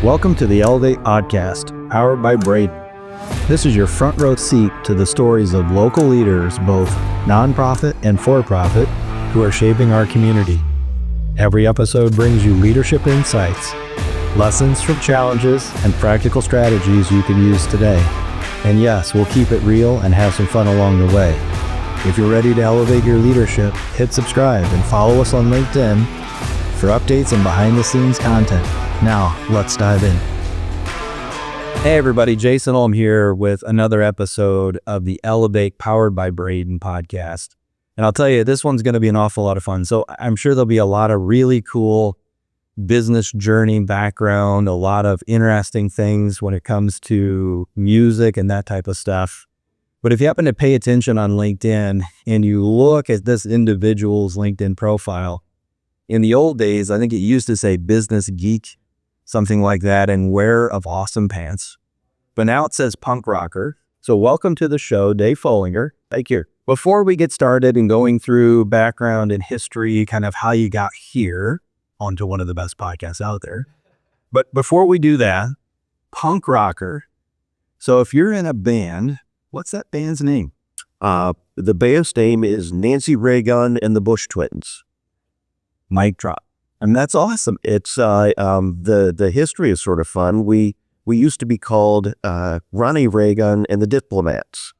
Welcome to the Elevate Podcast, powered by Braden. This is your front row seat to the stories of local leaders, both nonprofit and for-profit, who are shaping our community. Every episode brings you leadership insights, lessons from challenges, and practical strategies you can use today. And yes, we'll keep it real and have some fun along the way. If you're ready to elevate your leadership, hit subscribe and follow us on LinkedIn for updates and behind-the-scenes content. Now, let's dive in. Hey everybody, Jason Ulm here with another episode of the Elevate Powered by Braden podcast. And I'll tell you, this one's going to be an awful lot of fun. So I'm sure there'll be a lot of really cool business journey background, a lot of interesting things when it comes to music and that type of stuff. But if you happen to pay attention on LinkedIn and you look at this individual's LinkedIn profile, in the old days, I think it used to say business geek, something like that, and wearer of awesome pants. But now it says punk rocker. So welcome to the show, Dave Foellinger. Thank you. Before we get started and going through background and history, kind of how you got here onto one of the best podcasts out there. But before we do that, punk rocker. So if you're in a band, what's that band's name? The band's name is Nancy RayGun and the Bush Twins. Mic drop. And that's awesome. It's the history is sort of fun. We used to be called Ronnie RayGun and the Diplomats.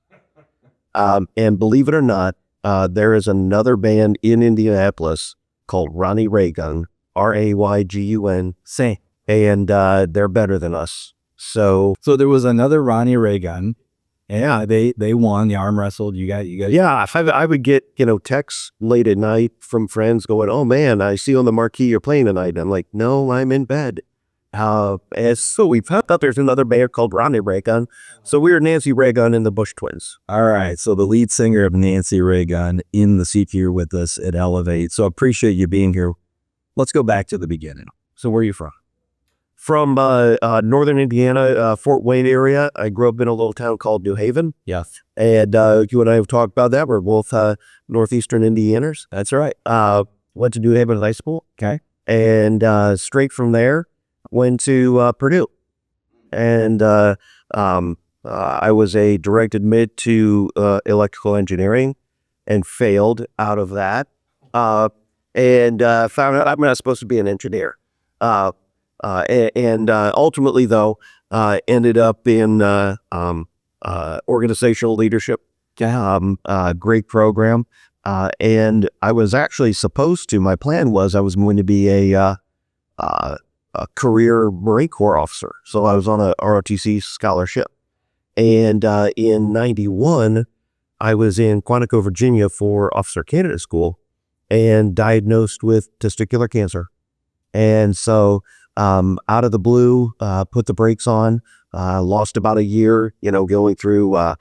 And believe it or not, there is another band in Indianapolis called Ronnie RayGun, RayGun. Same. And they're better than us. So there was another Ronnie RayGun. Yeah, they won. The arm wrestled. You got. Yeah, I would get texts late at night from friends going, "Oh man, I see on the marquee you're playing tonight." And I'm like, "No, I'm in bed." And so we found out there's another band called Ronnie RayGun. So we were Nancy RayGun and the Bush Twins. All right. So the lead singer of Nancy RayGun in the seat here with us at Elevate. So I appreciate you being here. Let's go back to the beginning. So where are you from? From northern Indiana, Fort Wayne area. I grew up in a little town called New Haven. Yes. And you and I have talked about that. We're both northeastern Indianers. That's right. Went to New Haven High School. Okay. And straight from there, went to Purdue. And I was a direct admit to electrical engineering and failed out of that. And found out I'm not supposed to be an engineer. And ultimately, though, ended up in organizational leadership. Great program. And I was actually supposed to, my plan was I was going to be a career Marine Corps officer. So I was on a ROTC scholarship. And in 91, I was in Quantico, Virginia for officer candidate school and diagnosed with testicular cancer. And so out of the blue, put the brakes on, lost about a year, going through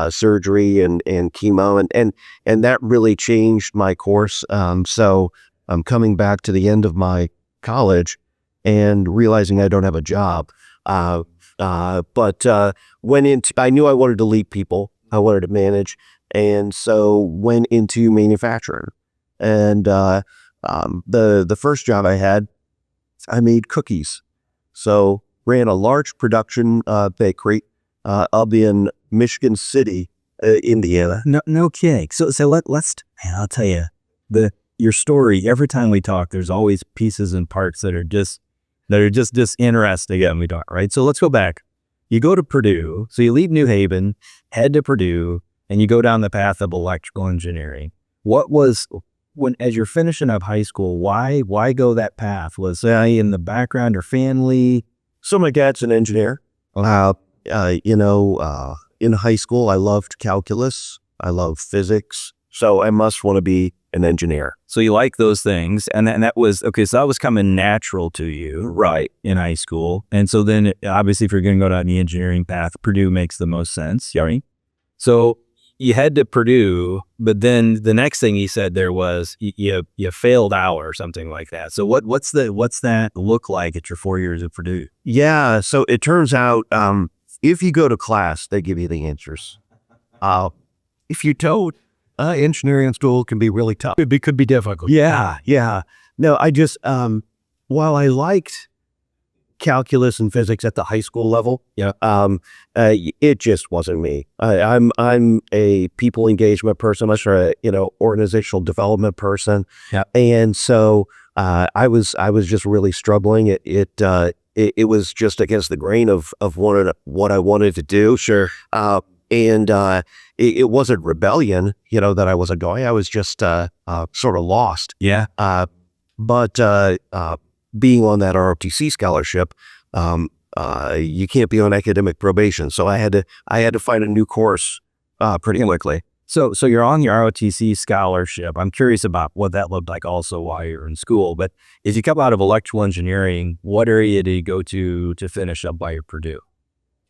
surgery and chemo, and that really changed my course. So I'm coming back to the end of my college and realizing I don't have a job. But I knew I wanted to lead people. I wanted to manage. And so went into manufacturing. And the first job I had, I made cookies. So ran a large production bakery up in Michigan City, Indiana. No kidding. So let's. Man, I'll tell you, your story. Every time we talk, there's always pieces and parts that are just interesting. And we talk, right? So let's go back. You go to Purdue. So you leave New Haven, head to Purdue, and you go down the path of electrical engineering. What was as you're finishing up high school, why go that path? Was in the background or family? So my dad's an engineer. In high school, I loved calculus. I loved physics. So I must want to be an engineer. So you like those things. And that was, okay, so that was coming natural to you, right, in high school. And so then, obviously, if you're going to go down the engineering path, Purdue makes the most sense, right? So you head to Purdue, but then the next thing he said there was you failed out or something like that. So what's that look like at your 4 years at Purdue? Yeah, so it turns out if you go to class, they give you the answers. If you don't, engineering school can be really tough. It could be difficult. Yeah. No, I just while I liked calculus and physics at the high school level. Yeah. It just wasn't me. I'm a people engagement person. I'm sure organizational development person. Yeah. And so I was just really struggling. It was just against the grain of what I wanted to do. Sure. And it wasn't rebellion, that I wasn't going. I was just sort of lost. Yeah. But being on that ROTC scholarship, you can't be on academic probation. So I had to find a new course pretty quickly. So you're on your ROTC scholarship. I'm curious about what that looked like also while you're in school. But as you come out of electrical engineering, what area did you go to finish up while you're at Purdue?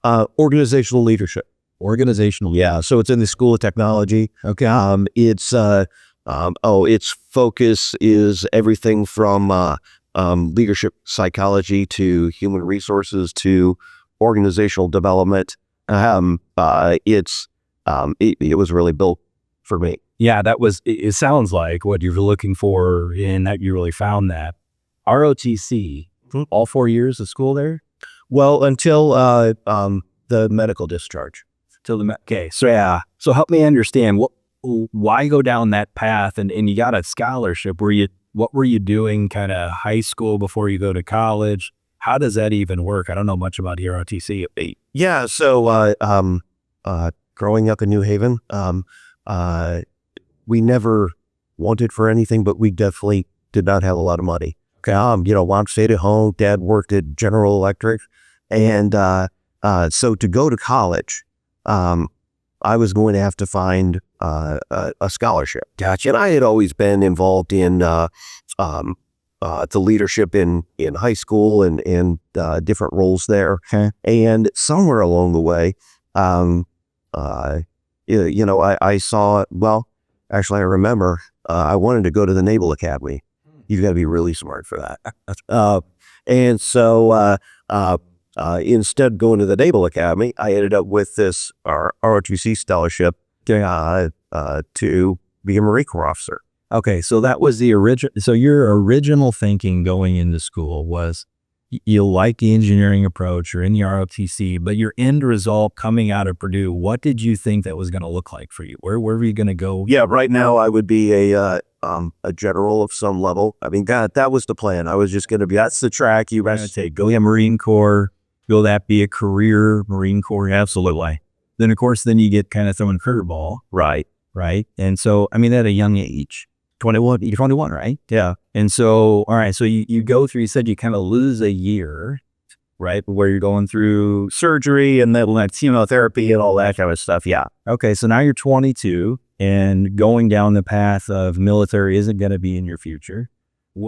Organizational leadership. Organizational. Yeah. So it's in the School of Technology. Okay. Its focus is everything from leadership psychology to human resources to organizational development. It was really built for me. Yeah, it sounds like what you're looking for in that you really found that. ROTC, all 4 years of school there? Well, until the medical discharge. Okay, so yeah. So help me understand, why go down that path? And you got a scholarship. What were you doing kind of high school before you go to college? How does that even work? I don't know much about the ROTC. Yeah, so growing up in New Haven, we never wanted for anything, but we definitely did not have a lot of money. Okay. Mom stayed at home, dad worked at General Electric. And so to go to college, I was going to have to find a scholarship. Gotcha. And I had always been involved in the leadership in high school and different roles there. Okay. And somewhere along the way, I saw, well, actually I remember I wanted to go to the Naval Academy. You've got to be really smart for that. And so instead of going to the Naval Academy, I ended up with this ROTC scholarship to be a Marine Corps officer. Okay, so that was the original. So your original thinking going into school was you like the engineering approach, you're in the ROTC, but your end result coming out of Purdue, what did you think that was going to look like for you? Where were you going to go? Yeah, right now I would be a general of some level. I mean, God, that was the plan. I was just going to be, that's the track you going to take. Go to Marine Corps. Will that be a career Marine Corps? Absolutely. Then, of course, you get kind of throwing curveball. Right. And so, I mean, at a young age, 21, you're 21, right? Yeah. And so, all right, so you go through, you said you kind of lose a year, right? Where you're going through surgery and then chemotherapy and all that kind of stuff. Yeah. Okay, so now you're 22 and going down the path of military isn't going to be in your future.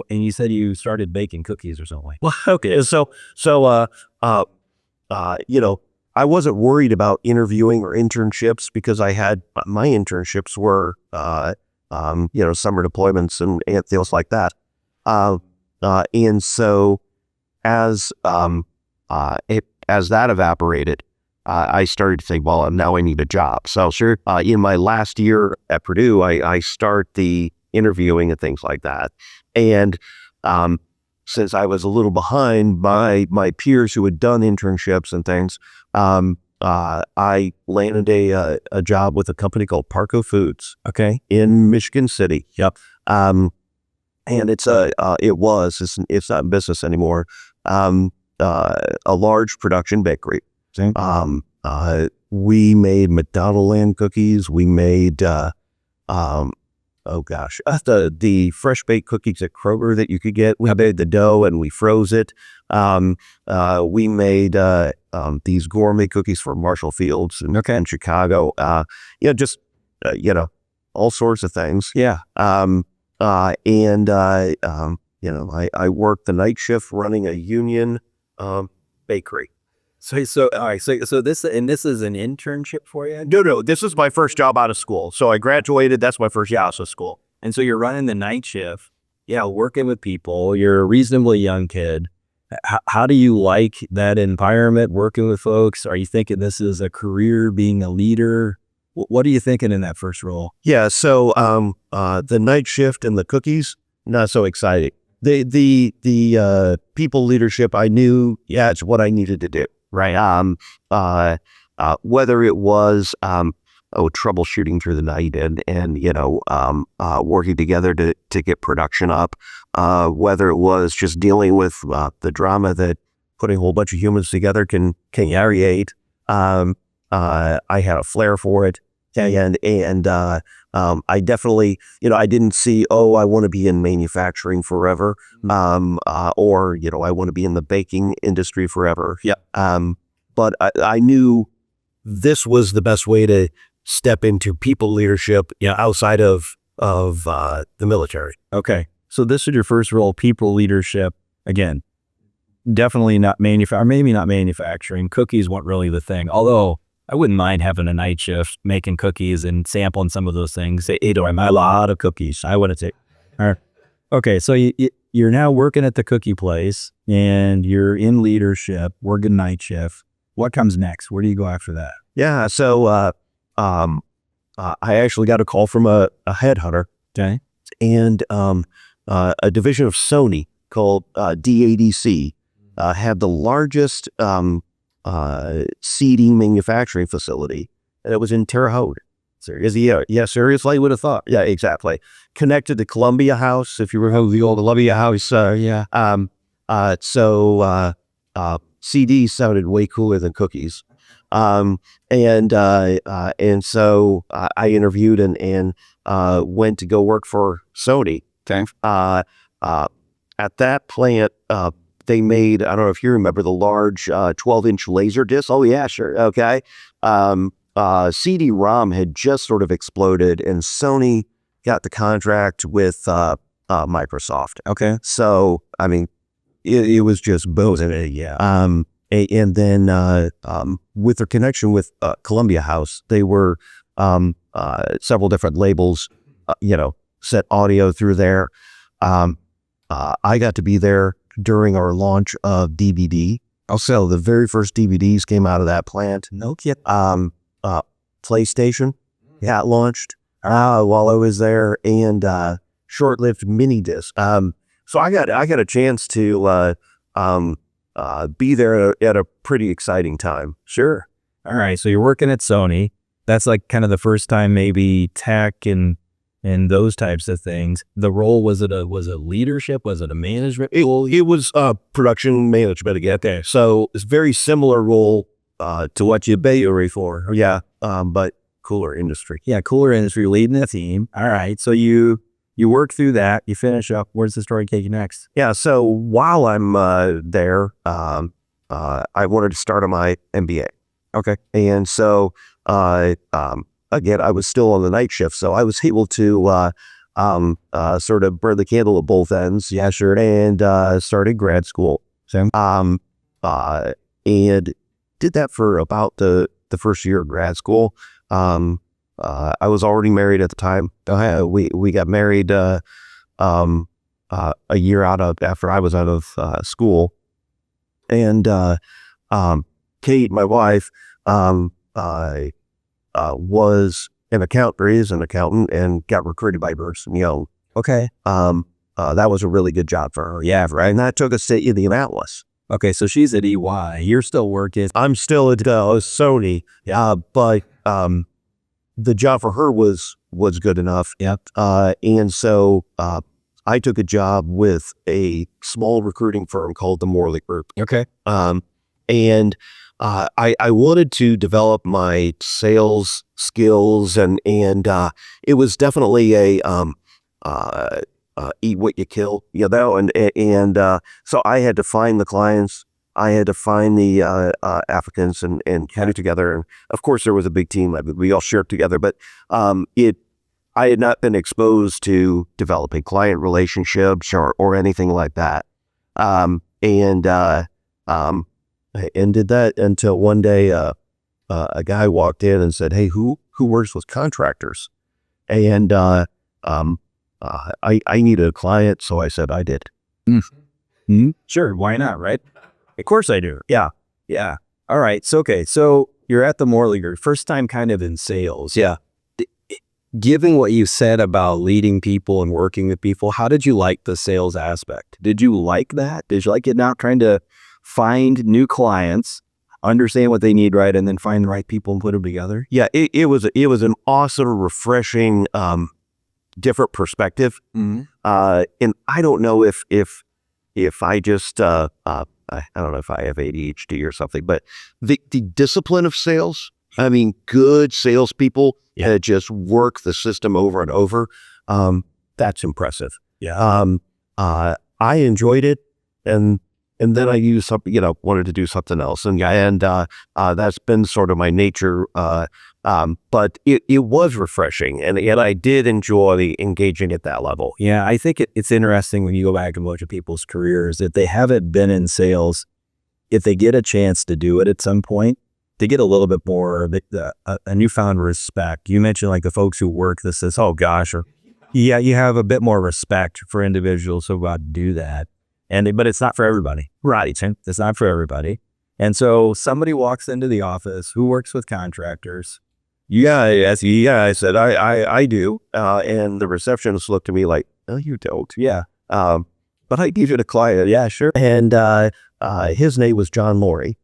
And you said you started baking cookies or something. Well, okay. So, I wasn't worried about interviewing or internships because I had my internships were, summer deployments and things like that. And so as that evaporated, I started to think, well, now I need a job. So sure. In my last year at Purdue, I start the interviewing and things like that. And since I was a little behind my peers who had done internships and things, I landed a job with a company called Parco Foods. Okay. In Michigan City. Yep. And it's not in business anymore. A large production bakery. We made McDonaldland cookies. We made the fresh baked cookies at Kroger that you could get. We made the dough and we froze it. We made these gourmet cookies for Marshall Fields in Chicago. All sorts of things. Yeah. I worked the night shift running a union bakery. So all right. So this is an internship for you? No. This is my first job out of school. So I graduated. That's my first job out of school. And so you're running the night shift. Yeah, working with people. You're a reasonably young kid. How do you like that environment, working with folks? Are you thinking this is a career, being a leader? What are you thinking in that first role? Yeah. So the night shift and the cookies, not so exciting. the people leadership, I knew, yeah, it's what I needed to do, right? Whether it was troubleshooting through the night and working together to get production up, whether it was just dealing with the drama that putting a whole bunch of humans together can create. I had a flair for it, and I definitely, I didn't see, I want to be in manufacturing forever, or I want to be in the baking industry forever. Yeah. But I knew this was the best way to step into people leadership, outside of the military. Okay. So this is your first role, people leadership. Again, definitely not maybe not manufacturing. Cookies weren't really the thing. Although I wouldn't mind having a night shift, making cookies and sampling some of those things. A lot of cookies. I want to take. All right. Okay. So you're now working at the cookie place and you're in leadership, working night shift. What comes next? Where do you go after that? Yeah. So, I actually got a call from a headhunter. Okay. And a division of Sony called DADC had the largest seeding manufacturing facility, and it was in Terre Haute. Seriously, would have thought. Yeah, exactly. Connected to Columbia House, if you remember the old Columbia House. So CD sounded way cooler than cookies. And so I interviewed and went to go work for Sony. Okay. At that plant, they made, I don't know if you remember, the large 12-inch laser disc. Oh yeah, sure. Okay. CD-ROM had just sort of exploded, and Sony got the contract with Microsoft. Okay. So, I mean, it was just boom. Yeah. And then with their connection with Columbia House, they were several different labels, set audio through there. I got to be there during our launch of DVD. Also, the very first DVDs came out of that plant. No kid. PlayStation, it launched while I was there, and short-lived mini disc. So I got a chance to be there at a pretty exciting time. Sure. All right. So you're working at Sony. That's like kind of the first time maybe tech and those types of things. The role, was it leadership? Was it a management? It was production management again. Okay. So it's very similar role to what you pay for. Yeah. But cooler industry. Yeah, cooler industry, leading the team. All right. So you work through that, you finish up. Where's the story take you next? Yeah. So while I'm there, I wanted to start on my MBA. Okay. And so again, I was still on the night shift, so I was able to sort of burn the candle at both ends. Yeah, sure. And started grad school. Same. And did that for about the first year of grad school. I was already married at the time. We got married a year after I was out of school, and Kate, my wife, was an accountant, is an accountant, and got recruited by Ernst & Young. Okay. That was a really good job for her. Yeah, right. And that took us to Indianapolis. Okay, so she's at EY. You're still working. I'm still at Sony. Yeah, but the job for her was good enough. Yep. And so I took a job with a small recruiting firm called the Morley Group. Okay. And I wanted to develop my sales skills, and it was definitely a eat what you kill, and so I had to find the clients, I had to find the applicants and get it together. And of course, there was a big team. We all shared together, but I had not been exposed to developing client relationships or anything like that, and did that until one day a guy walked in and said, "Hey, who works with contractors?" And I needed a client, so I said I did. Mm-hmm. Sure, why not, right? Of course I do. Yeah. All right. So you're at the Morley Group, first time kind of in sales. Yeah. given what you said about leading people and working with people, how did you like the sales aspect? Did you like that? Did you like it now trying to find new clients, understand what they need, right, and then find the right people and put them together? Yeah, it was an awesome, refreshing, different perspective. Mm-hmm. And I don't know if I just I don't know if I have ADHD or something, but the discipline of sales. I mean, good salespeople that just work the system over and over. That's impressive. Yeah. I enjoyed it, and then I used something, wanted to do something else, and that's been sort of my nature. But it was refreshing, and I did enjoy engaging at that level. Yeah, I think it's interesting when you go back and look at people's careers, if they haven't been in sales, if they get a chance to do it at some point, they get a little bit more a newfound respect. You mentioned like the folks who work this says, oh gosh, or yeah, you have a bit more respect for individuals who about to do that. But it's not for everybody. Right. It's not for everybody. And so somebody walks into the office who works with contractors. Yeah, I said, I do. And the receptionist looked at me like, no, you don't. Yeah. But I give you the client. Yeah, sure. And his name was John Laurie.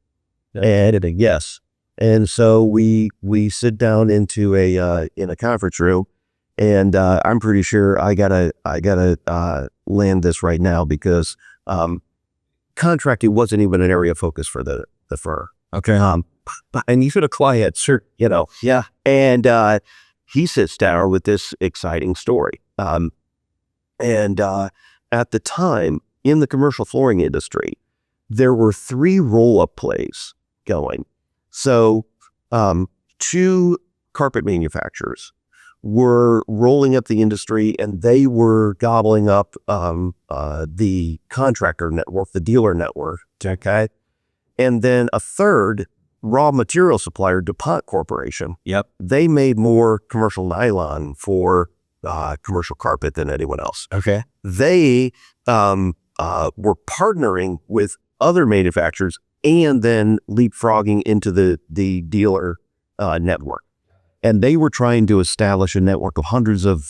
And yes. And so we sit down into in a conference room, and I'm pretty sure I gotta land this right now because contracting wasn't even an area of focus for the firm. Okay. And he's a client, sure, Yeah. And he sits down with this exciting story. And at the time in the commercial flooring industry, there were 3 roll-up plays going. So 2 carpet manufacturers were rolling up the industry, and they were gobbling up the contractor network, the dealer network. Okay. And then a third raw material supplier, DuPont Corporation. Yep. They made more commercial nylon for commercial carpet than anyone else. Okay. They were partnering with other manufacturers and then leapfrogging into the dealer network. And they were trying to establish a network of hundreds of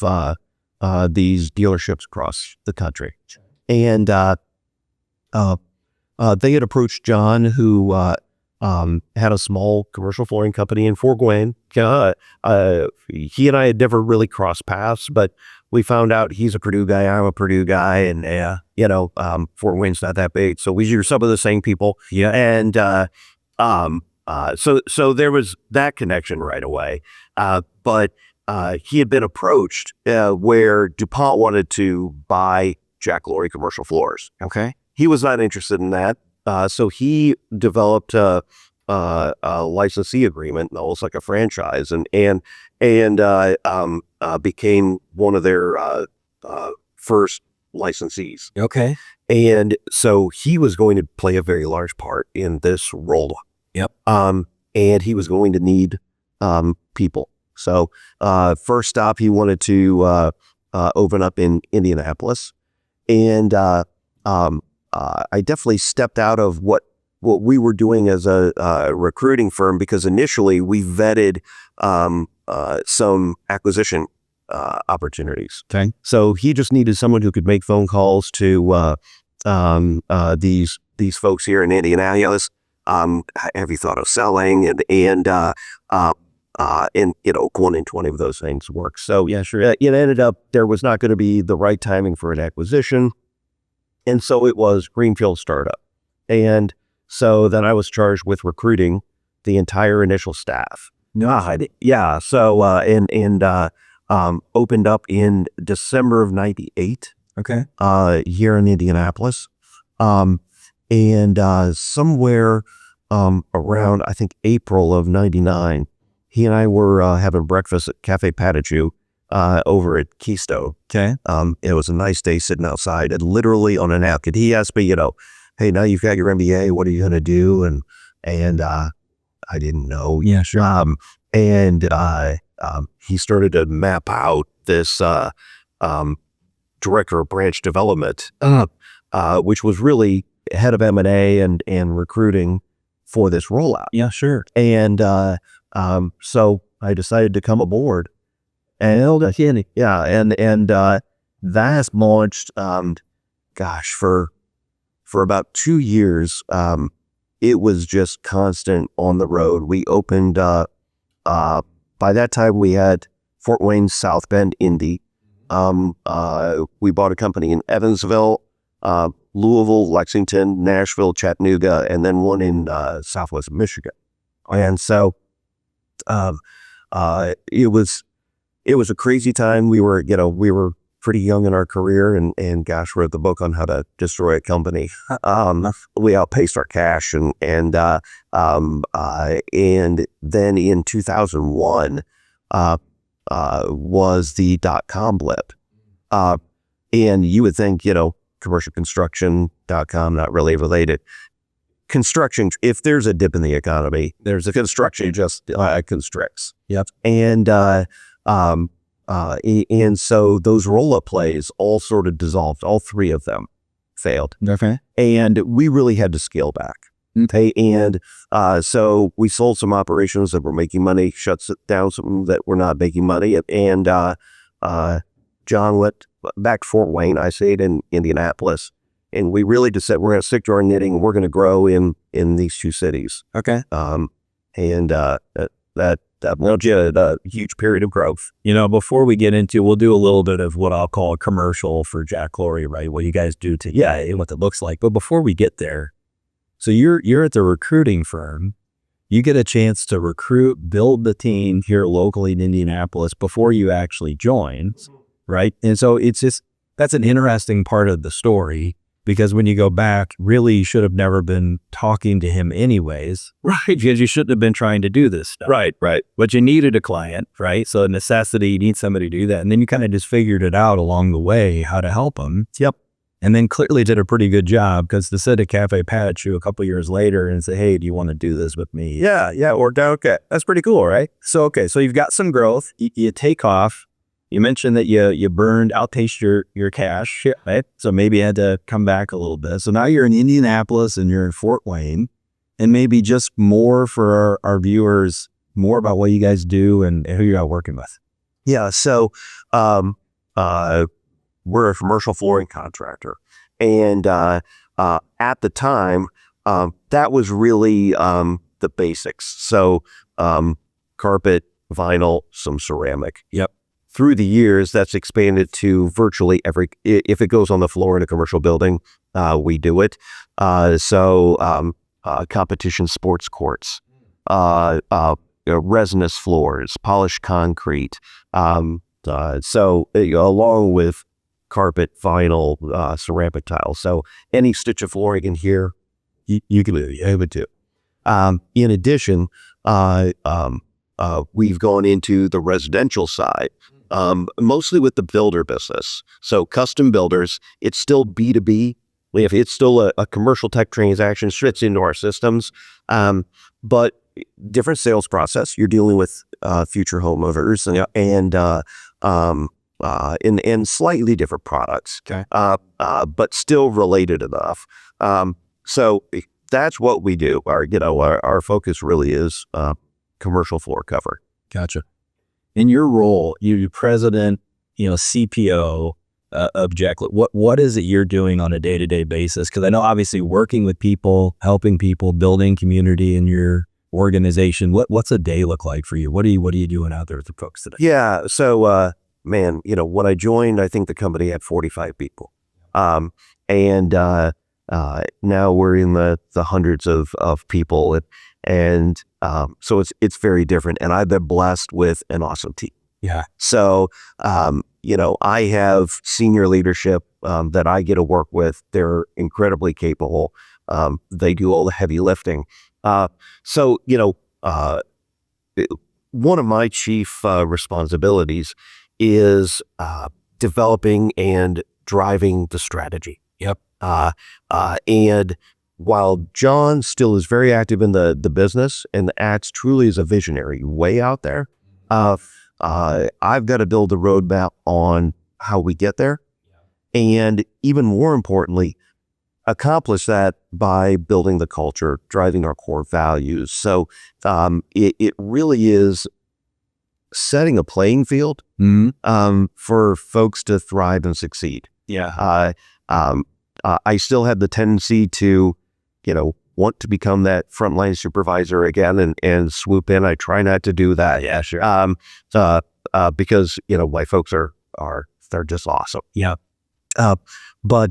these dealerships across the country. And they had approached John, who had a small commercial flooring company in Fort Wayne. He and I had never really crossed paths, but we found out he's a Purdue guy, I'm a Purdue guy, and Fort Wayne's not that big, so we were some of the same people. Yeah. And so there was that connection right away. But he had been approached where DuPont wanted to buy Jack Laurie Commercial Floors. Okay. He was not interested in that. So he developed a licensee agreement, almost like a franchise, and became one of their first licensees. Okay. And so he was going to play a very large part in this roll-up. Yep. And he was going to need people. So first stop, he wanted to open up in Indianapolis, and I definitely stepped out of what we were doing as a recruiting firm, because initially we vetted some acquisition opportunities. Okay. So he just needed someone who could make phone calls to these folks here in Indianapolis. Have you thought of selling? And 1 in 20 of those things work. So yeah, sure. It ended up there was not going to be the right timing for an acquisition. And so it was greenfield startup. And so then I was charged with recruiting the entire initial staff. Yeah. So, opened up in December of 98. Okay. Here in Indianapolis. Somewhere around, I think, April of 99, he and I were having breakfast at Cafe Patachou over at Keystone. Okay. It was a nice day sitting outside, and literally on a napkin, he asked me, hey, now you've got your MBA, what are you going to do? And I didn't know. Yeah, sure. He started to map out this director of branch development, which was really head of M&A and recruiting for this rollout. Yeah, sure. And so I decided to come aboard. And yeah, and that has launched. Gosh, for about 2 years, it was just constant on the road. We opened. By that time, we had Fort Wayne, South Bend, Indy. We bought a company in Evansville, Louisville, Lexington, Nashville, Chattanooga, and then one in Southwest Michigan. And so it was a crazy time. We were pretty young in our career, and gosh, wrote the book on how to destroy a company. We outpaced our cash, and then in 2001 was the .com blip. And you would think, commercial construction.com, not really related. Construction, if there's a dip in the economy, there's a construction just constricts. Yep. And so those roll-up plays all sort of dissolved. All three of them failed. Okay. And we really had to scale back. Okay. And so we sold some operations that were making money, shut down some that were not making money. And John went back to Fort Wayne. I stayed in Indianapolis. And we really just said, we're going to stick to our knitting, and we're going to grow in these two cities. Okay. And that launched a huge period of growth. Before we get into, we'll do a little bit of what I'll call a commercial for Jack Laurie, right? What you guys do today, what it looks like. But before we get there, so you're at the recruiting firm. You get a chance to recruit, build the team here locally in Indianapolis before you actually join, right? And so that's an interesting part of the story. Because when you go back, really, you should have never been talking to him anyways, right? Because you shouldn't have been trying to do this stuff. Right. But you needed a client, right? So necessity, you need somebody to do that. And then you kind of just figured it out along the way, how to help him. Yep. And then clearly did a pretty good job, because to sit at Cafe Patch you a couple years later and say, hey, do you want to do this with me? Yeah, worked out okay. That's pretty cool, right? So you've got some growth, you take off. You mentioned that you outpaced your cash, right? So maybe you had to come back a little bit. So now you're in Indianapolis and you're in Fort Wayne, and maybe just more for our viewers, more about what you guys do and who you're out working with. Yeah. So we're a commercial flooring contractor, and at the time, that was really the basics. So carpet, vinyl, some ceramic. Yep. Through the years, that's expanded to virtually if it goes on the floor in a commercial building, we do it. So competition sports courts, resinous floors, polished concrete. So along with carpet, vinyl, ceramic tile. So any stitch of flooring in here, you can be able to. In addition, we've gone into the residential side. Mostly with the builder business. So custom builders, it's still B2B. It's still a commercial tech transaction, fits into our systems. But different sales process. You're dealing with future homeowners and slightly different products. Okay. But still related enough. So that's what we do. Our focus really is commercial floor cover. Gotcha. In your role, you're president, CPO of Jack. What is it you're doing on a day-to-day basis? Because I know obviously working with people, helping people, building community in your organization. What's a day look like for you? What are you doing out there with the folks today? Yeah. So when I joined, I think the company had 45 people, and now we're in the hundreds of people, and so it's very different, and I've been blessed with an awesome team. Yeah. So, I have senior leadership that I get to work with. They're incredibly capable. They do all the heavy lifting. So, one of my chief responsibilities is developing and driving the strategy. Yep. And while John still is very active in the business and acts truly as a visionary way out there, I've got to build a roadmap on how we get there. And even more importantly, accomplish that by building the culture, driving our core values. So it really is setting a playing field for folks to thrive and succeed. Yeah. I still have the tendency to, want to become that frontline supervisor again and swoop in. I try not to do that. Yeah, sure. Because, my folks they're just awesome. Yeah. My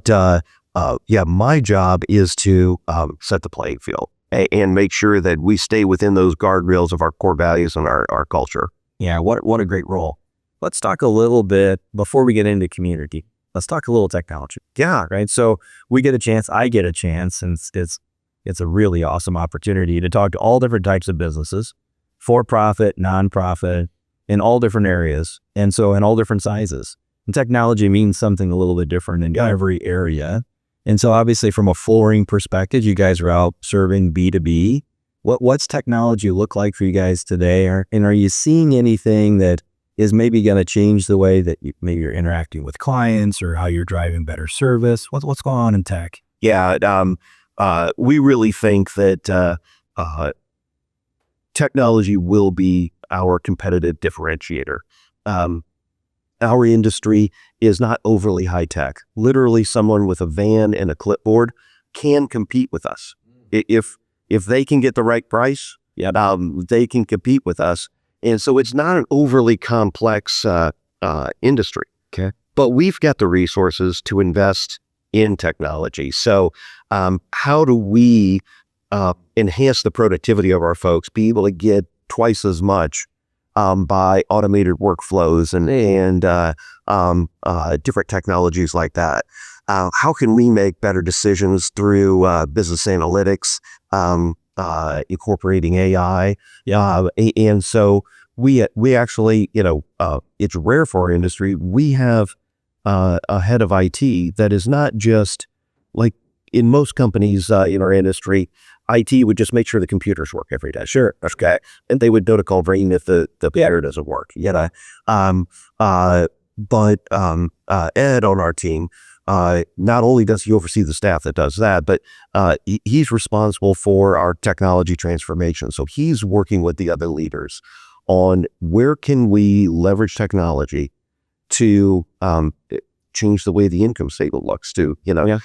job is to set the playing field and make sure that we stay within those guardrails of our core values and our culture. Yeah. What a great role. Let's talk a little bit before we get into community. Let's talk a little technology. Yeah. Right. So I get a chance, and it's a really awesome opportunity to talk to all different types of businesses, for-profit, nonprofit, in all different areas. And so in all different sizes. And technology means something a little bit different in every area. And so obviously from a flooring perspective, you guys are out serving B2B. What's technology look like for you guys today? And are you seeing anything that is maybe going to change the way that maybe you're interacting with clients or how you're driving better service? What's going on in tech? Yeah. We really think that technology will be our competitive differentiator. Our industry is not overly high tech. Literally, someone with a van and a clipboard can compete with us. If they can get the right price, they can compete with us. And so it's not an overly complex industry. Okay. But we've got the resources to invest in technology. So how do we enhance the productivity of our folks, be able to get twice as much by automated workflows and different technologies like that? How can we make better decisions through business analytics, incorporating AI? And so we actually, it's rare for our industry. We have a head of IT that is not just like in most companies in our industry. IT would just make sure the computers work every day. Sure. Okay. And they would know to call Braden if the computer doesn't work. But Ed on our team, not only does he oversee the staff that does that, but he's responsible for our technology transformation. So he's working with the other leaders on where can we leverage technology to change the way the income statement looks to, and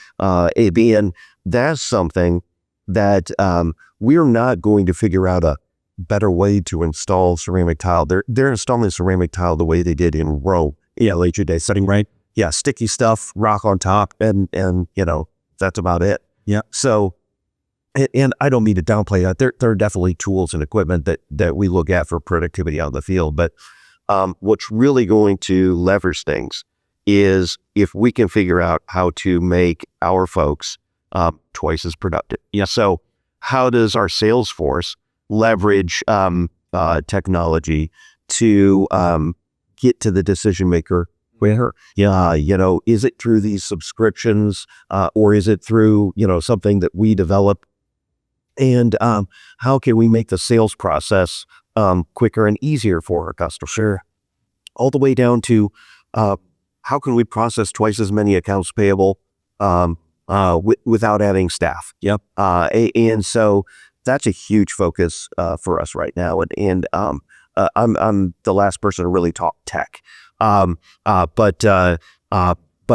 that's something that we're not going to figure out a better way to install ceramic tile. They're installing ceramic tile the way they did in Rome. Later day setting, right? Yeah, sticky stuff, rock on top, and that's about it. Yeah. So, and I don't mean to downplay that. There are definitely tools and equipment that we look at for productivity on the field. But what's really going to leverage things is if we can figure out how to make our folks twice as productive. Yeah. So how does our sales force leverage technology to get to the decision maker quicker? Is it through these subscriptions or is it through, something that we develop? And how can we make the sales process quicker and easier for our customers? Sure. All the way down to how can we process twice as many accounts payable without adding staff? Yep. And so that's a huge focus for us right now. And I'm the last person to really talk tech. But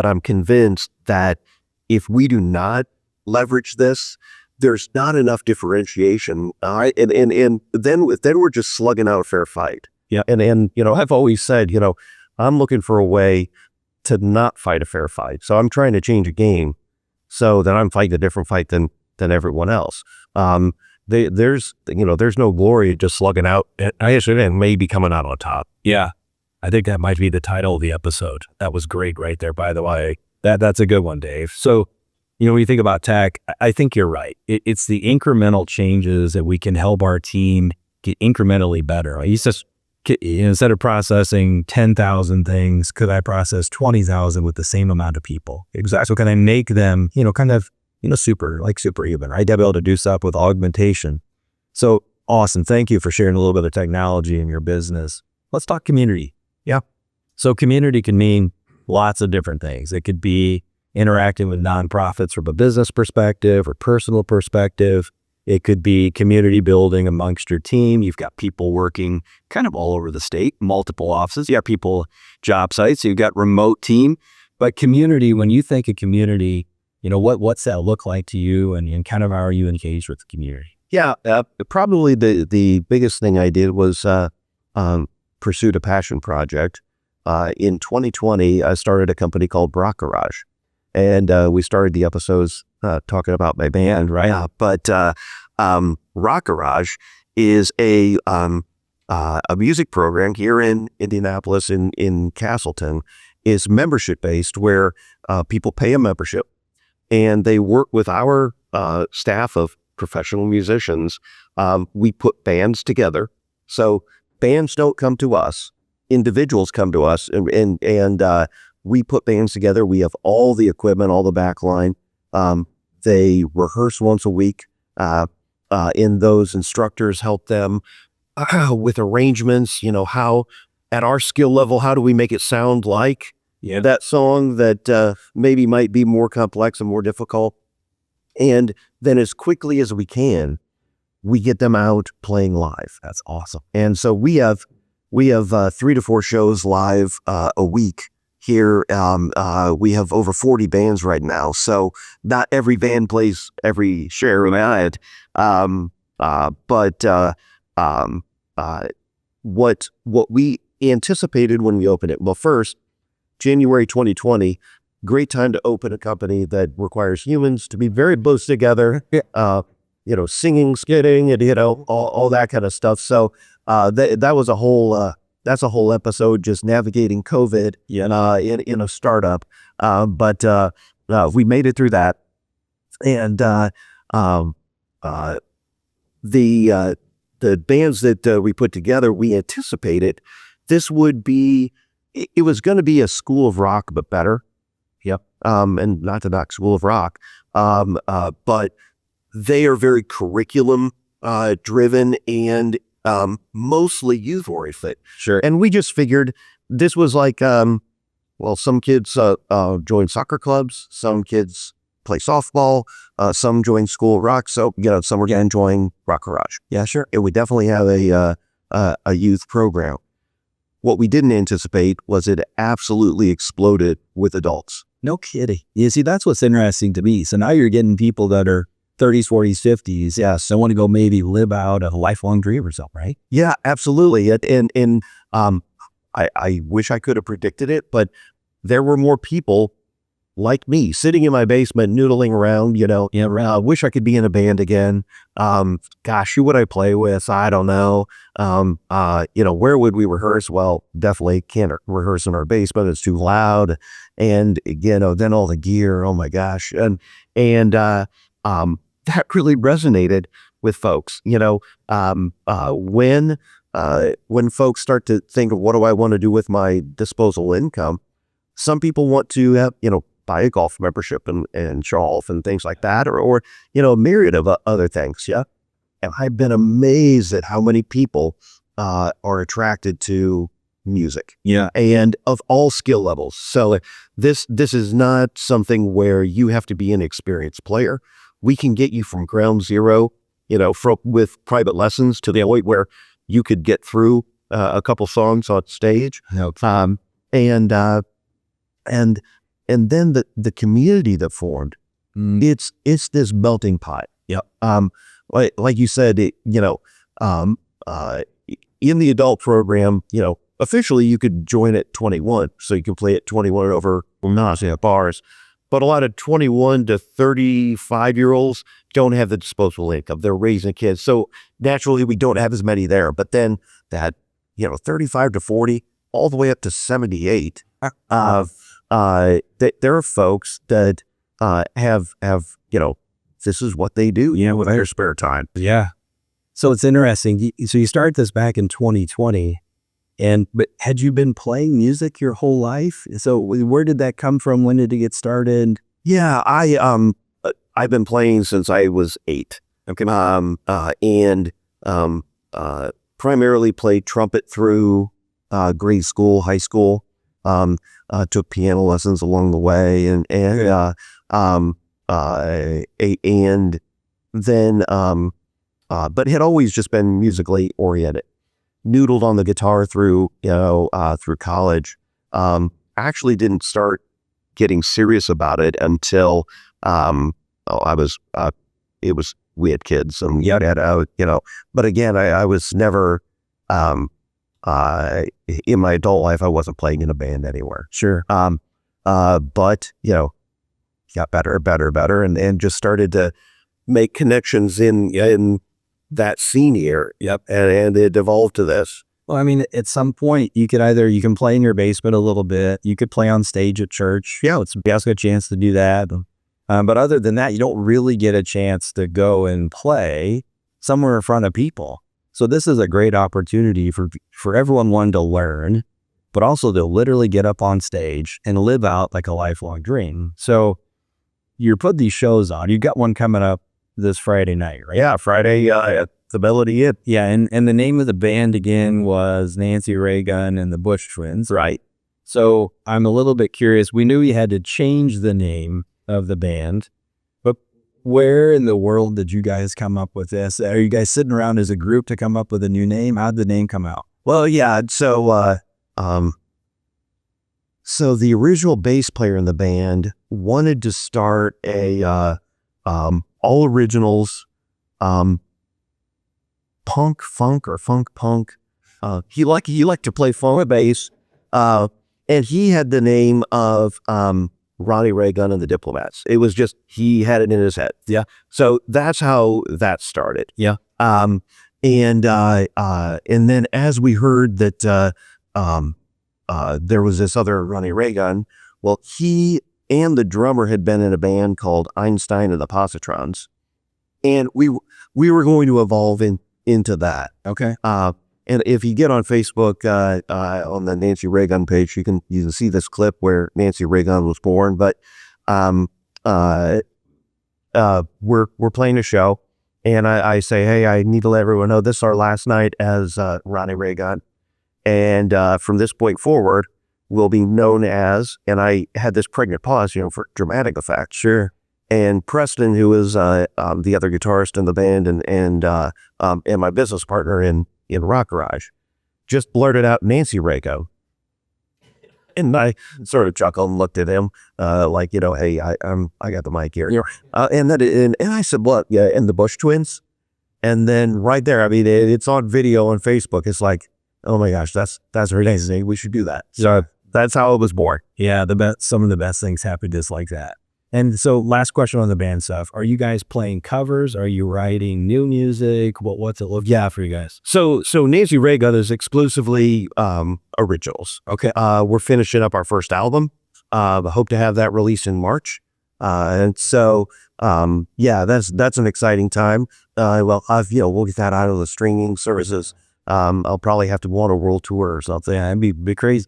I'm convinced that if we do not leverage this, there's not enough differentiation. And then we're just slugging out a fair fight. Yeah. And I've always said, I'm looking for a way to not fight a fair fight. So I'm trying to change a game so that I'm fighting a different fight than everyone else. There's no glory just slugging out and maybe coming out on top. Yeah. I think that might be the title of the episode. That was great right there, by the way. That's a good one, Dave. So, when you think about tech, I think you're right. It's the incremental changes that we can help our team get incrementally better. Like instead of processing 10,000 things, could I process 20,000 with the same amount of people? Exactly. So can I make them, superhuman, right? To be able to do stuff with augmentation. So awesome. Thank you for sharing a little bit of technology in your business. Let's talk community. Yeah. So community can mean lots of different things. It could be interacting with nonprofits from a business perspective or personal perspective. It could be community building amongst your team. You've got people working kind of all over the state, multiple offices. You got people, job sites. You've got remote team. But community, when you think of community, what's that look like to you, and kind of how are you engaged with the community? Yeah, probably the biggest thing I did was pursued a passion project. In 2020, I started a company called Rock Garage, and we started the episodes talking about my band, right? But Rock Garage is a music program here in Indianapolis, in Castleton. Is membership based, where people pay a membership, and they work with our staff of professional musicians. We put bands together. So bands don't come to us, individuals come to us, and we put bands together. We have all the equipment, all the backline. They rehearse once a week, and those instructors help them with arrangements. How at our skill level, how do we make it sound like that song that maybe might be more complex and more difficult? And then as quickly as we can, we get them out playing live. That's awesome. And so we have 3 to 4 shows live a week here. We have over 40 bands right now. So not every band plays every share of it. What we anticipated when we opened it, well, first, January 2020, great time to open a company that requires humans to be very close together, singing, skidding, and, all that kind of stuff. So that was that's a whole episode, just navigating COVID in a startup. But we made it through that. And the bands that we put together, we anticipated this would be, it was going to be a school of rock, but better. Yep. And not to knock School of Rock, but they are very curriculum driven and mostly youth oriented. Sure. And we just figured this was like, some kids join soccer clubs, some kids play softball, some join School of Rock. So, some were enjoying Rock Garage. Yeah, sure. And we definitely have a youth program. What we didn't anticipate was it absolutely exploded with adults. No kidding. You see, that's what's interesting to me. So now you're getting people that are 30s, 40s, 50s. Yeah. So want to go maybe live out a lifelong dream or something, right? Yeah, absolutely. And I wish I could have predicted it, but there were more people like me sitting in my basement, noodling around, I wish I could be in a band again. Gosh, who would I play with? I don't know. Where would we rehearse? Well, definitely can't rehearse in our basement. It's too loud. And, then all the gear, oh my gosh. And that really resonated with folks, when folks start to think of what do I want to do with my disposable income, some people want to have, buy a golf membership and golf and things like that, or a myriad of other things. Yeah. And I've been amazed at how many people are attracted to music. Yeah. And of all skill levels. So this is not something where you have to be an experienced player. We can get you from ground zero, with private lessons to the point where you could get through a couple songs on stage. No. And then the community that formed, it's this melting pot. Yep. Like you said, in the adult program, officially you could join at 21, so you can play at 21 over bars. But a lot of 21 to 35-year-olds don't have the disposable income. They're raising kids, so naturally we don't have as many there. But then that 35 to 40, all the way up to 78. There are folks that have this is what they do, with their spare time. Yeah. So it's interesting. So you started this back in 2020, but had you been playing music your whole life? So where did that come from? When did it get started? Yeah, I've been playing since I was 8. Okay. And primarily played trumpet through grade school, high school. Took piano lessons along the way, and then, but had always just been musically oriented. Noodled on the guitar through college. Actually didn't start getting serious about it until, we had kids and but again, I was never, in my adult life, I wasn't playing in a band anywhere. Sure. But got better, and just started to make connections in that scene here. Yep. And it evolved to this. Well, I mean, at some point you can play in your basement a little bit. You could play on stage at church. Yeah, it's a chance to do that. But other than that, you don't really get a chance to go and play somewhere in front of people. So this is a great opportunity for everyone, one, to learn, but also to literally get up on stage and live out like a lifelong dream. So you put these shows on. You got one coming up this Friday night, right? Yeah, Friday at the Melody Inn. Yeah, and the name of the band again was Nancy RayGun and the Bush Twins. Right. So I'm a little bit curious. We knew you had to change the name of the band, but where in the world did you guys come up with this? Are you guys sitting around as a group to come up with a new name? How'd the name come out? Well, yeah. So the original bass player in the band wanted to start a all originals punk funk or funk punk. He liked to play funk bass, and he had the name of Ronnie RayGun and the Diplomats. It was just, he had it in his head. Yeah. So that's how that started. Yeah. And then as we heard that there was this other Ronnie RayGun, well, he and the drummer had been in a band called Einstein and the Positrons, and we were going to evolve into that. Okay. And if you get on Facebook, on the Nancy RayGun page, you can see this clip where Nancy RayGun was born. But we're playing a show, and I say, hey, I need to let everyone know this is our last night as Ronnie RayGun, and from this point forward, we'll be known as. And I had this pregnant pause, for dramatic effect. Sure. And Preston, who is the other guitarist in the band, and my business partner in Rock Garage, just blurted out Nancy RayGun. And I sort of chuckled and looked at him, like, hey, I got the mic here. Yeah. And I said, what? Yeah, and the Bush Twins. And then right there, I mean, it's on video on Facebook. It's like, oh my gosh, that's amazing. We should do that. So that's how it was born. Yeah, some of the best things happen just like that. And so last question on the band stuff. Are you guys playing covers? Are you writing new music? What's it look like for you guys? So Nancy RayGun is exclusively originals. Okay. We're finishing up our first album. Hope to have that released in March. And so, that's an exciting time. We'll get that out of the streaming services. I'll probably have to go on a world tour or something. Yeah, it'd be crazy.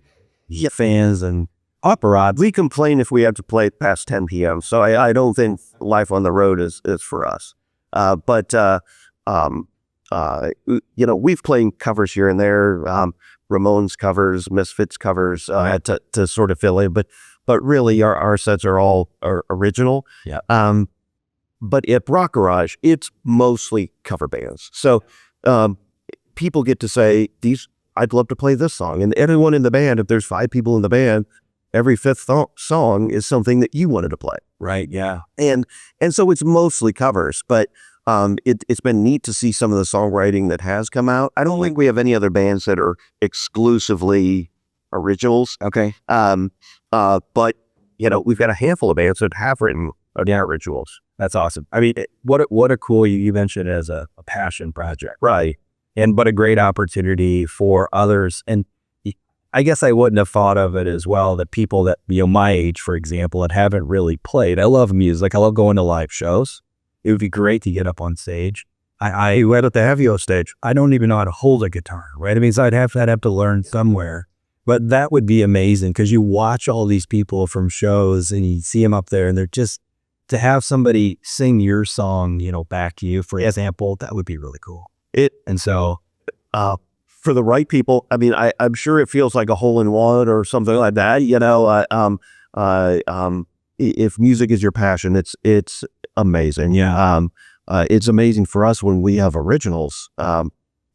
Yeah, fans and operas. We complain if we have to play past 10 p.m. So I don't think life on the road is for us. But we've played covers here and there, Ramones covers, Misfits covers, to sort of fill in. But really, our sets are all original. Yeah. But at Rock Garage, it's mostly cover bands. So people get to say, I'd love to play this song. And everyone in the band, if there's 5 people in the band, every fifth song is something that you wanted to play. Right. Yeah. And so it's mostly covers, but it's been neat to see some of the songwriting that has come out. I don't think we have any other bands that are exclusively originals. Okay. But we've got a handful of bands that have written originals. That's awesome. I mean, what a cool, you mentioned as a passion project. Right. But a great opportunity for others. And I guess I wouldn't have thought of it as well that people that, my age, for example, that haven't really played. I love music. I love going to live shows. It would be great to get up on stage. Why don't they have you on stage? I don't even know how to hold a guitar, right? I mean, so I'd have to learn somewhere. But that would be amazing because you watch all these people from shows and you see them up there and they're just, to have somebody sing your song, back to you, for example, that would be really cool. And so, for the right people, I mean, I'm sure it feels like a hole in one or something like that. If music is your passion, it's amazing. Yeah. it's amazing for us when we have originals,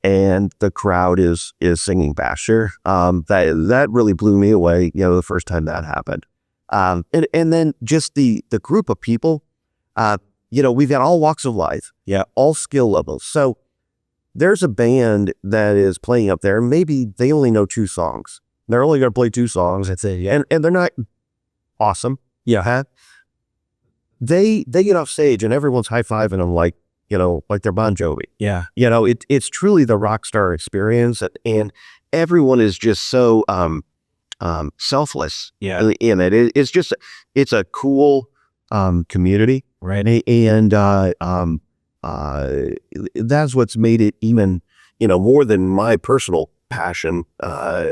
and the crowd is singing Basher. That really blew me away, the first time that happened. And then just the group of people, we've got all walks of life, all skill levels. So there's a band that is playing up there. Maybe they only know 2 songs. They're only going to play 2 songs. That's it. Yeah. And they're not awesome. Yeah. They get off stage and everyone's high-fiving them like they're Bon Jovi. Yeah. It's truly the rock star experience, and everyone is just so selfless. Yeah. In it. It's a cool community. Right. And that's what's made it even, more than my personal passion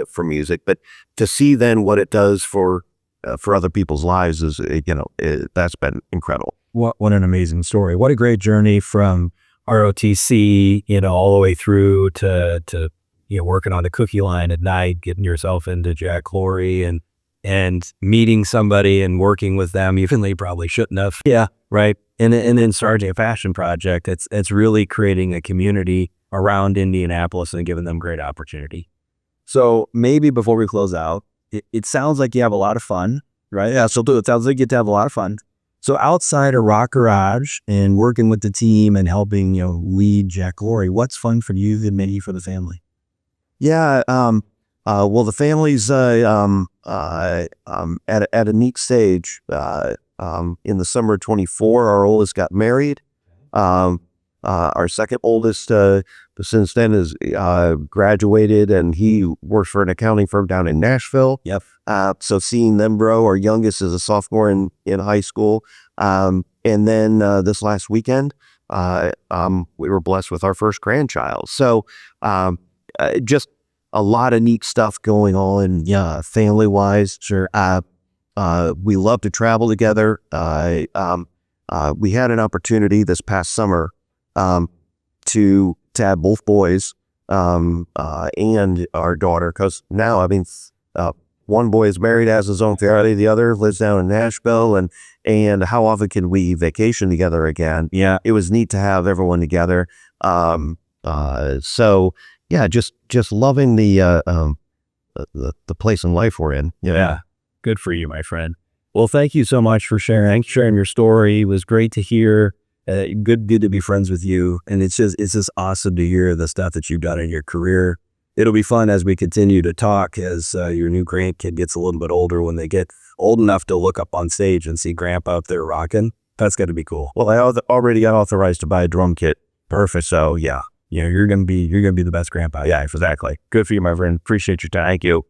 for music, but to see then what it does for other people's lives is, that's been incredible. What an amazing story. What a great journey from ROTC, all the way through to working on the cookie line at night, getting yourself into Jack Laurie and meeting somebody and working with them, even though you probably shouldn't have. Yeah. Right. And then starting a fashion project. It's really creating a community around Indianapolis and giving them great opportunity. So maybe before we close out, it sounds like you have a lot of fun, right? Yeah, so it sounds like you get to have a lot of fun. So outside of Rock Garage and working with the team and helping, lead Jack Laurie, what's fun for you and maybe for the family? Yeah. Well, the family's at a neat stage. In the summer of 24, our oldest got married. Our second oldest, since then, is graduated, and he works for an accounting firm down in Nashville. Yep. So seeing them grow, our youngest is a sophomore in high school. And then this last weekend, we were blessed with our first grandchild. So just a lot of neat stuff going on, family-wise. Sure. We love to travel together. We had an opportunity this past summer to have both boys and our daughter, because now, one boy is married, has his own family, the other lives down in Nashville, and how often can we vacation together again? Yeah. It was neat to have everyone together. So yeah, just loving the place in life we're in. Yeah. Good for you, my friend. Well, thank you so much for sharing your story. It was great to hear. Good to be friends with you. And it's just awesome to hear the stuff that you've done in your career. It'll be fun as we continue to talk as your new grandkid gets a little bit older, when they get old enough to look up on stage and see grandpa up there rocking. That's got to be cool. Well, I already got authorized to buy a drum kit. Perfect. So yeah, you're going to be the best grandpa. Yeah, exactly. Good for you, my friend. Appreciate your time. Thank you.